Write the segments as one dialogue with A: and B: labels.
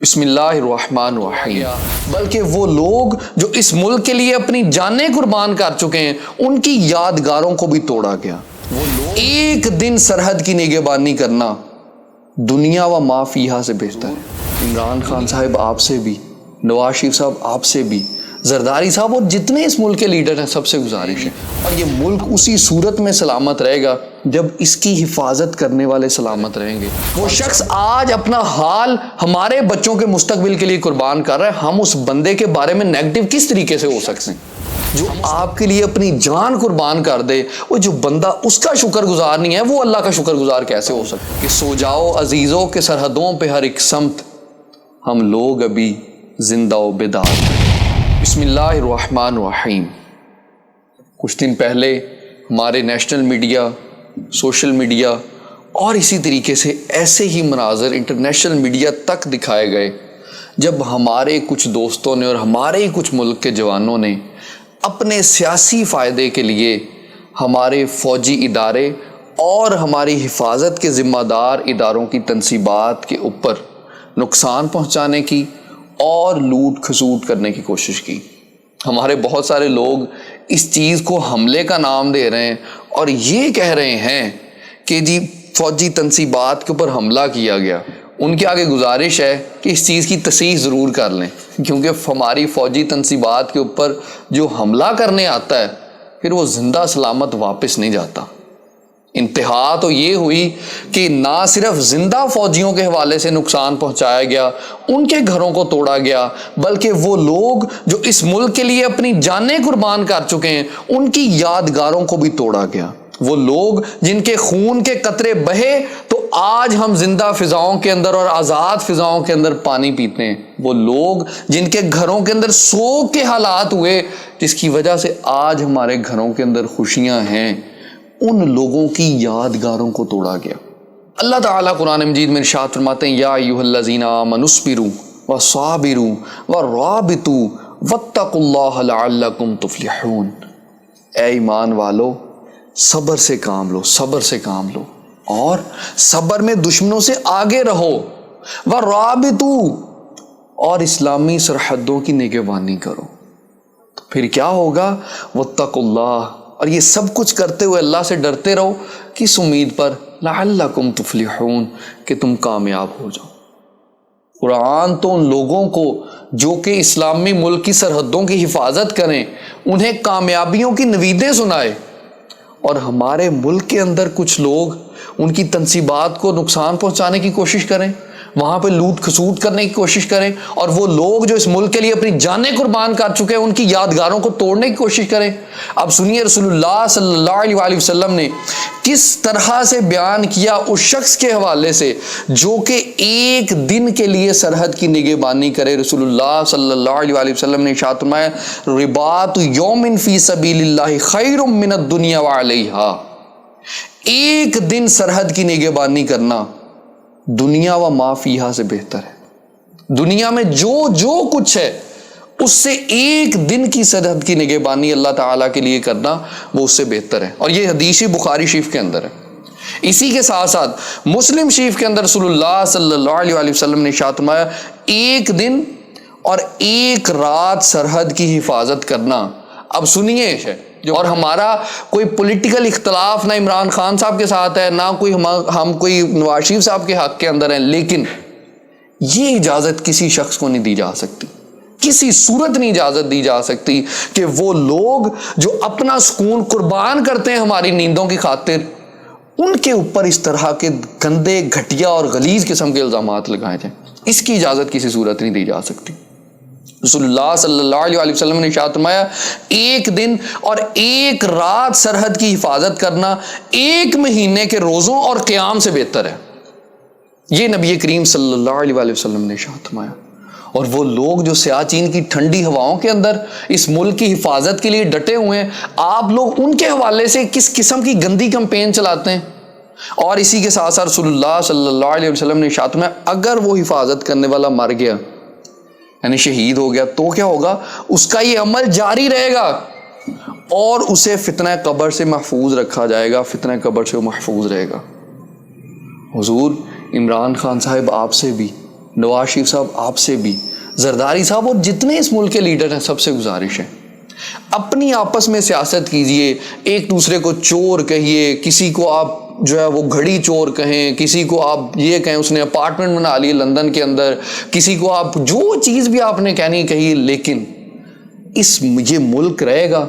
A: بسم اللہ الرحمن الرحیم۔ بلکہ وہ لوگ جو اس ملک کے لیے اپنی جانیں قربان کر چکے ہیں ان کی یادگاروں کو بھی توڑا گیا۔ ایک دن سرحد کی نگہبانی کرنا دنیا و ما فیہا سے بہتر ہے۔ عمران خان صاحب آپ سے بھی، نواز شریف صاحب آپ سے بھی، زرداری صاحب اور جتنے اس ملک کے لیڈر ہیں سب سے گزارش ہے، اور یہ ملک اسی صورت میں سلامت رہے گا جب اس کی حفاظت کرنے والے سلامت رہیں گے۔ وہ شخص آج اپنا حال ہمارے بچوں کے مستقبل کے لیے قربان کر رہا ہے، ہم اس بندے کے بارے میں نیگیٹو کس طریقے سے ہو سکتے ہیں؟ جو آپ کے لیے اپنی جان قربان کر دے، وہ جو بندہ اس کا شکر گزار نہیں ہے وہ اللہ کا شکر گزار کیسے ہو سکتا ہے؟ کہ سو جاؤ عزیزوں کے سرحدوں پہ ہر ایک سمت، ہم لوگ ابھی زندہ و بیدار ہیں۔ بسم اللہ الرحمن الرحیم۔ کچھ دن پہلے ہمارے نیشنل میڈیا، سوشل میڈیا اور اسی طریقے سے ایسے ہی مناظر انٹرنیشنل میڈیا تک دکھائے گئے جب ہمارے کچھ دوستوں نے اور ہمارے ہی کچھ ملک کے جوانوں نے اپنے سیاسی فائدے کے لیے ہمارے فوجی ادارے اور ہماری حفاظت کے ذمہ دار اداروں کی تنصیبات کے اوپر نقصان پہنچانے کی اور لوٹ کھسوٹ کرنے کی کوشش کی۔ ہمارے بہت سارے لوگ اس چیز کو حملے کا نام دے رہے ہیں اور یہ کہہ رہے ہیں کہ جی فوجی تنصیبات کے اوپر حملہ کیا گیا۔ ان کے آگے گزارش ہے کہ اس چیز کی تصحیح ضرور کر لیں، کیونکہ ہماری فوجی تنصیبات کے اوپر جو حملہ کرنے آتا ہے پھر وہ زندہ سلامت واپس نہیں جاتا۔ انتہا تو یہ ہوئی کہ نہ صرف زندہ فوجیوں کے حوالے سے نقصان پہنچایا گیا، ان کے گھروں کو توڑا گیا، بلکہ وہ لوگ جو اس ملک کے لیے اپنی جانیں قربان کر چکے ہیں ان کی یادگاروں کو بھی توڑا گیا۔ وہ لوگ جن کے خون کے قطرے بہے تو آج ہم زندہ فضاؤں کے اندر اور آزاد فضاؤں کے اندر پانی پیتے ہیں۔ وہ لوگ جن کے گھروں کے اندر سوگ کے حالات ہوئے جس کی وجہ سے آج ہمارے گھروں کے اندر خوشیاں ہیں، ان لوگوں کی یادگاروں کو توڑا گیا۔ اللہ تعالیٰ قرآن مجید میں ارشاد فرماتے ہیں، یا ایھا الذین آمنوا اصبروا وصابروا ورابطوا واتقوا اللہ لعلکم تفلحون۔ اے ایمان والو، صبر سے کام لو، صبر سے کام لو، اور صبر میں دشمنوں سے آگے رہو، ورابطوا، اور اسلامی سرحدوں کی نگہبانی کرو۔ تو پھر کیا ہوگا؟ واتقوا اللہ، اور یہ سب کچھ کرتے ہوئے اللہ سے ڈرتے رہو، کس امید پر؟ لعلکم تفلحون، کہ تم کامیاب ہو جاؤ۔ قرآن تو ان لوگوں کو جو کہ اسلامی ملک کی سرحدوں کی حفاظت کریں انہیں کامیابیوں کی نویدیں سنائے، اور ہمارے ملک کے اندر کچھ لوگ ان کی تنصیبات کو نقصان پہنچانے کی کوشش کریں، وہاں پہ لوٹ کھسوٹ کرنے کی کوشش کریں، اور وہ لوگ جو اس ملک کے لیے اپنی جانیں قربان کر چکے ہیں ان کی یادگاروں کو توڑنے کی کوشش کریں۔ اب سنیے رسول اللہ صلی اللہ علیہ وآلہ وسلم نے کس طرح سے بیان کیا اس شخص کے حوالے سے جو کہ ایک دن کے لیے سرحد کی نگہبانی کرے۔ رسول اللہ صلی اللہ علیہ وآلہ وسلم نے ارشاد فرمایا، رباط یوم فی سبیل اللہ خیر من الدنیا وعلیہا۔ ایک دن سرحد کی نگہبانی کرنا دنیا و ما فیہا سے بہتر ہے۔ دنیا میں جو کچھ ہے اس سے ایک دن کی سرحد کی نگہبانی اللہ تعالیٰ کے لیے کرنا وہ اس سے بہتر ہے، اور یہ حدیث بخاری شریف کے اندر ہے۔ اسی کے ساتھ ساتھ مسلم شریف کے اندر رسول اللہ صلی اللہ علیہ وآلہ وسلم نے ارشاد فرمایا، ایک دن اور ایک رات سرحد کی حفاظت کرنا۔ اب سنیے، اور ہمارا کوئی پولیٹیکل اختلاف نہ عمران خان صاحب کے ساتھ ہے، نہ کوئی ہم کوئی نواز شریف صاحب کے حق کے اندر ہیں، لیکن یہ اجازت کسی شخص کو نہیں دی جا سکتی، کسی صورت نہیں اجازت دی جا سکتی کہ وہ لوگ جو اپنا سکون قربان کرتے ہیں ہماری نیندوں کی خاطر، ان کے اوپر اس طرح کے گندے، گھٹیا اور غلیظ قسم کے الزامات لگائے جائیں۔ اس کی اجازت کسی صورت نہیں دی جا سکتی۔ رسول اللہ صلی اللہ علیہ وآلہ وسلم نے ارشاد فرمایا، ایک دن اور ایک رات سرحد کی حفاظت کرنا ایک مہینے کے روزوں اور قیام سے بہتر ہے۔ یہ نبی کریم صلی اللہ علیہ وآلہ وسلم نے ارشاد فرمایا۔ اور وہ لوگ جو سیاچین کی ٹھنڈی ہواؤں کے اندر اس ملک کی حفاظت کے لیے ڈٹے ہوئے ہیں، آپ لوگ ان کے حوالے سے کس قسم کی گندی کمپین چلاتے ہیں؟ اور اسی کے ساتھ ساتھ رسول اللہ صلی اللہ علیہ وسلم نے ارشاد فرمایا، اگر وہ حفاظت کرنے والا مر گیا یعنی شہید ہو گیا تو کیا ہوگا؟ اس کا یہ عمل جاری رہے گا اور اسے فتنہ قبر سے محفوظ رکھا جائے گا، فتنہ قبر سے وہ محفوظ رہے گا۔ حضور عمران خان صاحب آپ سے بھی، نواز شریف صاحب آپ سے بھی، زرداری صاحب اور جتنے اس ملک کے لیڈر ہیں سب سے گزارش ہے، اپنی آپس میں سیاست کیجئے، ایک دوسرے کو چور کہیے، کسی کو آپ جو ہے وہ گھڑی چور کہیں، کسی کو آپ یہ کہیں اس نے اپارٹمنٹ بنا لی لندن کے اندر، کسی کو آپ جو چیز بھی آپ نے کہنی کہی، لیکن یہ ملک رہے گا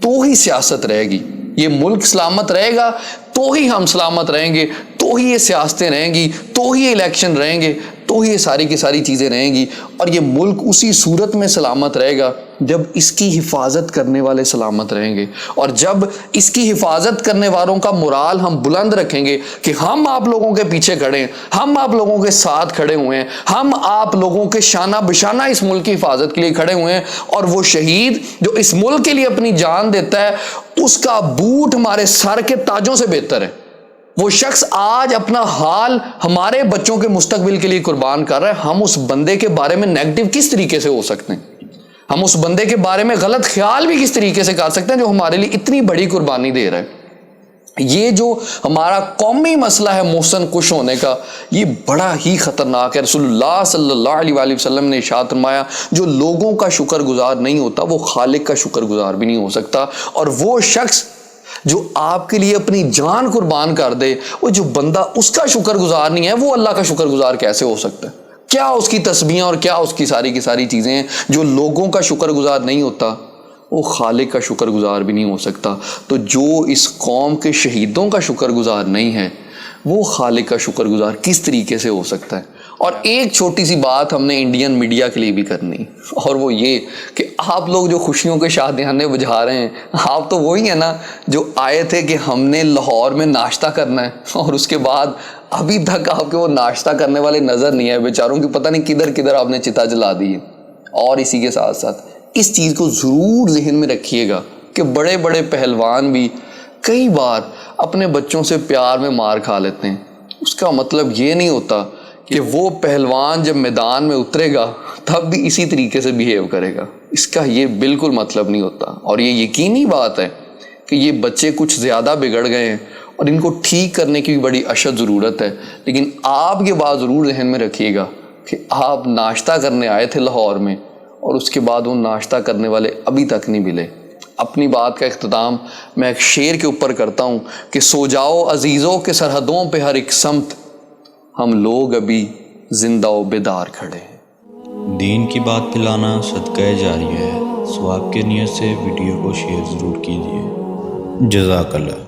A: تو ہی سیاست رہے گی، یہ ملک سلامت رہے گا تو ہی ہم سلامت رہیں گے، تو ہی یہ سیاستیں رہیں گی، تو ہی الیکشن رہیں گے، تو ہی یہ ساری کی ساری چیزیں رہیں گی، اور یہ ملک اسی صورت میں سلامت رہے گا جب اس کی حفاظت کرنے والے سلامت رہیں گے، اور جب اس کی حفاظت کرنے والوں کا مورال ہم بلند رکھیں گے کہ ہم آپ لوگوں کے پیچھے کھڑے ہیں، ہم آپ لوگوں کے ساتھ کھڑے ہوئے ہیں، ہم آپ لوگوں کے شانہ بشانہ اس ملک کی حفاظت کے لیے کھڑے ہوئے ہیں، اور وہ شہید جو اس ملک کے لیے اپنی جان دیتا ہے اس کا بوٹ ہمارے سر کے تاجوں سے بہتر ہے، وہ شخص آج اپنا حال ہمارے بچوں کے مستقبل کے لیے قربان کر رہا ہے، ہم اس بندے کے بارے میں نیگیٹو کس طریقے سے ہو سکتے ہیں، ہم اس بندے کے بارے میں غلط خیال بھی کس طریقے سے کر سکتے ہیں جو ہمارے لیے اتنی بڑی قربانی دے رہا ہے۔ یہ جو ہمارا قومی مسئلہ ہے محسن کش ہونے کا، یہ بڑا ہی خطرناک ہے۔ رسول اللہ صلی اللہ علیہ وآلہ وسلم نے ارشاد فرمایا جو لوگوں کا شکر گزار نہیں ہوتا وہ خالق کا شکر گزار بھی نہیں ہو سکتا، اور وہ شخص جو آپ کے لیے اپنی جان قربان کر دے، وہ جو بندہ اس کا شکر گزار نہیں ہے وہ اللہ کا شکر گزار کیسے ہو سکتا ہے؟ کیا اس کی تسبیحیں اور کیا اس کی ساری چیزیں ہیں؟ جو لوگوں کا شکر گزار نہیں ہوتا وہ خالق کا شکر گزار بھی نہیں ہو سکتا۔ تو جو اس قوم کے شہیدوں کا شکر گزار نہیں ہے وہ خالق کا شکر گزار کس طریقے سے ہو سکتا ہے؟ اور ایک چھوٹی سی بات ہم نے انڈین میڈیا کے لیے بھی کرنی، اور وہ یہ کہ آپ لوگ جو خوشیوں کے شادیانے بجھا رہے ہیں، آپ تو وہی ہیں نا جو آئے تھے کہ ہم نے لاہور میں ناشتہ کرنا ہے، اور اس کے بعد ابھی تک آپ کے وہ ناشتہ کرنے والے نظر نہیں آئے بیچاروں کی، پتہ نہیں کدھر کدھر آپ نے چتا جلا دی ہے۔ اور اسی کے ساتھ ساتھ اس چیز کو ضرور ذہن میں رکھیے گا کہ بڑے بڑے پہلوان بھی کئی بار اپنے بچوں سے پیار میں مار کھا لیتے ہیں، اس کا مطلب یہ نہیں ہوتا کہ وہ پہلوان جب میدان میں اترے گا تب بھی اسی طریقے سے بیہیو کرے گا، اس کا یہ بالکل مطلب نہیں ہوتا۔ اور یہ یقینی بات ہے کہ یہ بچے کچھ زیادہ بگڑ گئے ہیں اور ان کو ٹھیک کرنے کی بھی بڑی اشد ضرورت ہے، لیکن آپ یہ بات ضرور ذہن میں رکھیے گا کہ آپ ناشتہ کرنے آئے تھے لاہور میں اور اس کے بعد وہ ناشتہ کرنے والے ابھی تک نہیں ملے۔ اپنی بات کا اختتام میں ایک شعر کے اوپر کرتا ہوں کہ سو جاؤ عزیزوں کے سرحدوں پہ ہر ایک سمت، ہم لوگ ابھی زندہ و بیدار کھڑے ہیں۔
B: دین کی بات پھیلانا صدقہ جاریہ ہے، ثواب کی نیت سے ویڈیو کو شیئر ضرور کیجیے۔ جزاک اللہ۔